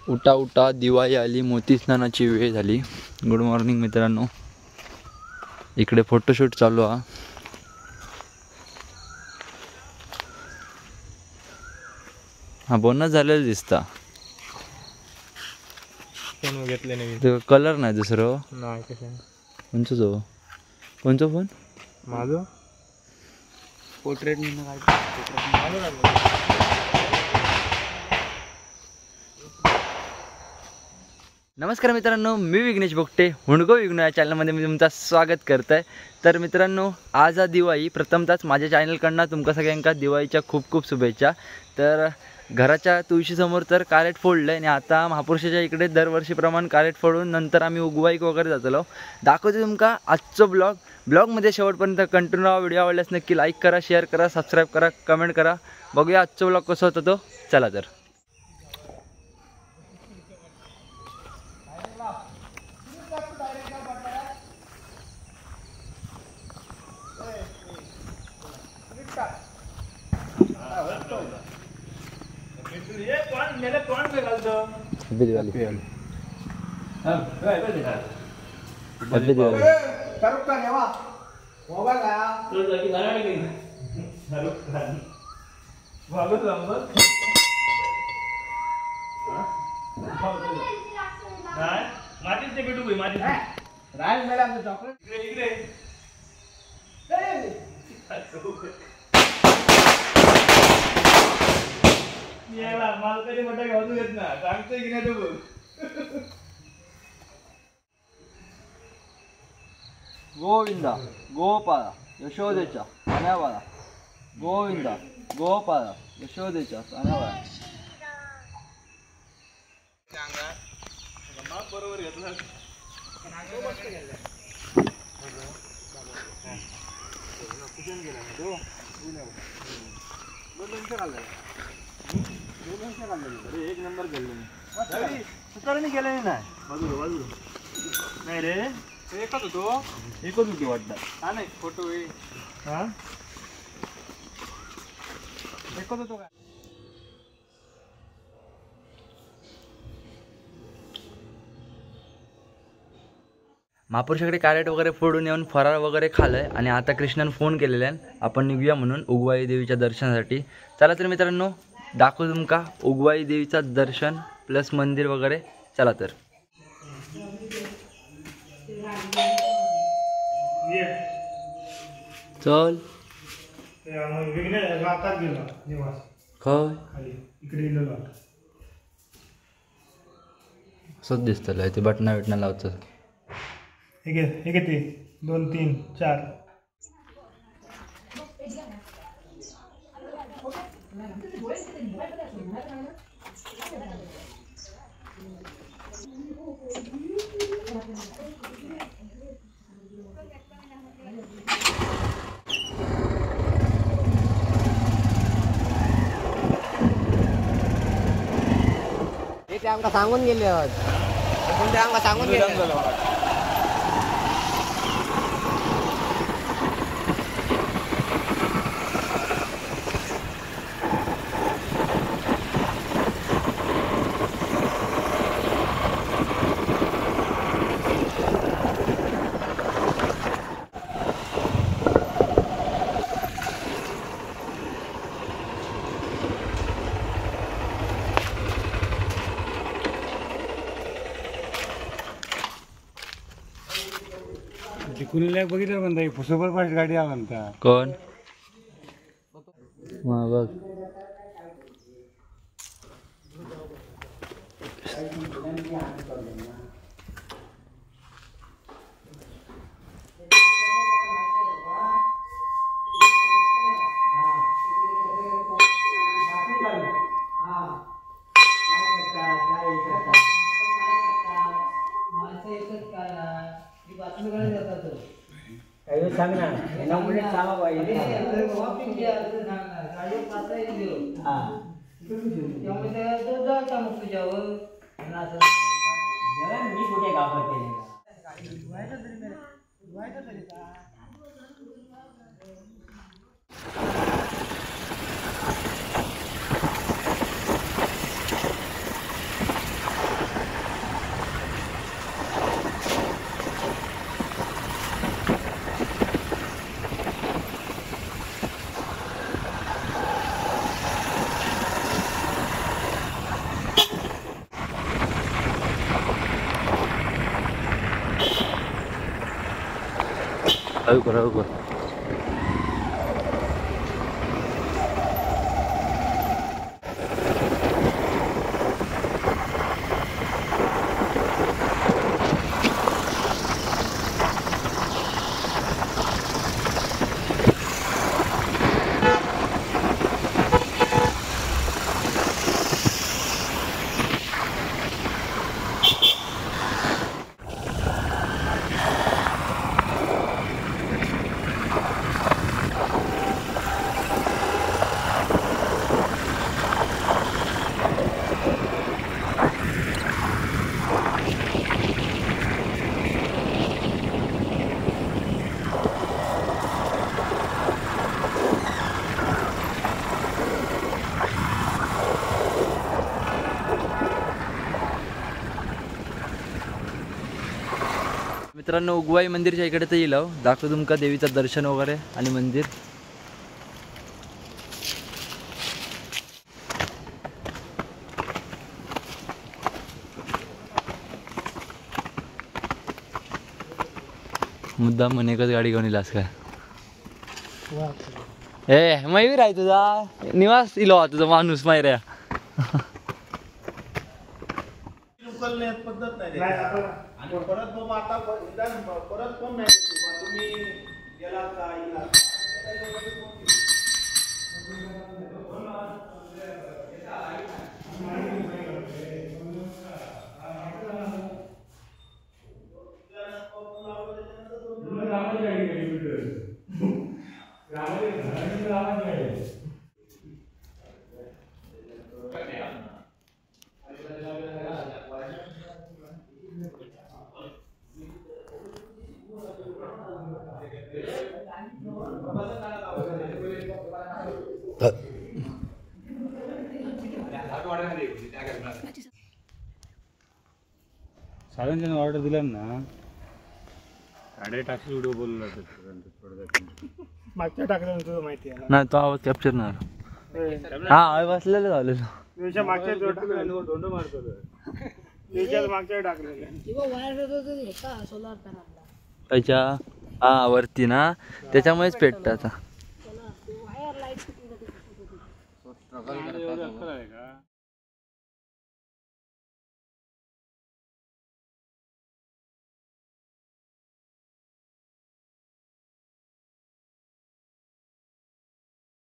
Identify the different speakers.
Speaker 1: उठा उठा दिवाळी आली, मोती स्नानाची वेळ झाली. गुड मॉर्निंग मित्रांनो. इकडे फोटोशूट चालू हा. हा बोनस झालेला दिसता.
Speaker 2: फोन घेतले नाही
Speaker 1: तो कलर नाही दुसरं
Speaker 2: नाही. कसं
Speaker 1: कोणचा जो कोणचा फोन
Speaker 2: माझं
Speaker 1: पोर्ट्रेट म्हणून काय. नमस्कार मित्रांनो, मी विघ्नेश बोगटे हुंडगो विघ्नो या चॅनलमध्ये मी तुमचं स्वागत करत आहे. तर मित्रांनो, आज हा दिवाळी. प्रथमतःच माझ्या चॅनलकडनं तुमका सगळ्यांका दिवाळीच्या खूप खूप शुभेच्छा. तर घराच्या तुळशीसमोर तर कारेट फोडलं आहे आणि आता महापुरुषाच्या इकडे दरवर्षीप्रमाणे कारेट फोडून नंतर आम्ही उगवाईक वगैरे जातलो. दाखवतो तुमका आजचं ब्लॉगमध्ये शेवटपर्यंत कंटिन्यू राहा. व्हिडिओ आवडल्यास नक्की लाईक करा, शेअर करा, सबस्क्राईब करा, कमेंट करा. बघूया आजचं ब्लॉग कसं होतं तो. चला तर. गोविंदा गोपाळा यशोदेच्या पाण्यावाळा. गोविंदा गोपाळा यशोदेच्या पाण्यावाळा.
Speaker 2: बरोबर घेतलं. एक नंबर केलं सुताराने केलं नाही. बाजूला नाही रे, एकच होतो वाटतं. हा नाही फोटो हा एकच होतो का.
Speaker 1: महापुरुषाकडे कॅरेट वगैरे फोडून येऊन फराळ वगैरे खाल्लंय आणि आता कृष्णाने फोन केलेला आहे आपण निघूया म्हणून उगवाई देवीच्या दर्शनासाठी. चला तर मित्रांनो, दाखवू तुमका उगवाई देवीचा दर्शन प्लस मंदिर वगैरे. चला तर. चल असंच दिसतलं ते बटना बिटना लावचं.
Speaker 2: हे किती 2 3 4
Speaker 3: ते आमका सांगून गेले आमका सांगून गेले.
Speaker 2: कुणीला बघितलं म्हणता सुपरफास्ट गाडी आला म्हणता.
Speaker 1: कोण बघ
Speaker 3: सांग ना सांगा पाहिजे. मी कुठे घाबरते.
Speaker 1: हळू कर हळू कर. मित्रांनो उगवाई मंदिरच्या इकडे तर येईल दाखवतो तुमका देवीचं दर्शन वगैरे आणि मंदिर. मुद्दाम म्हणे एकच गाडी घेऊन येलास काय? ए मयूर आहे तुझा निवास इलो तुझा माणूस मायऱ्या.
Speaker 2: पद्धत नाही परत बाबा आता परत कोण नाही तुम्ही गेला का साधारण ऑर्डर दिला ना 850 व्हिडिओ बोलला मागच्या टाकलं तुझं माहिती आहे
Speaker 1: ना तो आवाज कॅप्चर ना. हा बसलेलं झालेलं
Speaker 2: मागच्या दोंड मारतो मागच्या टाकलेलं
Speaker 1: त्याच्या हा वरती ना त्याच्यामुळेच पेटतं आता.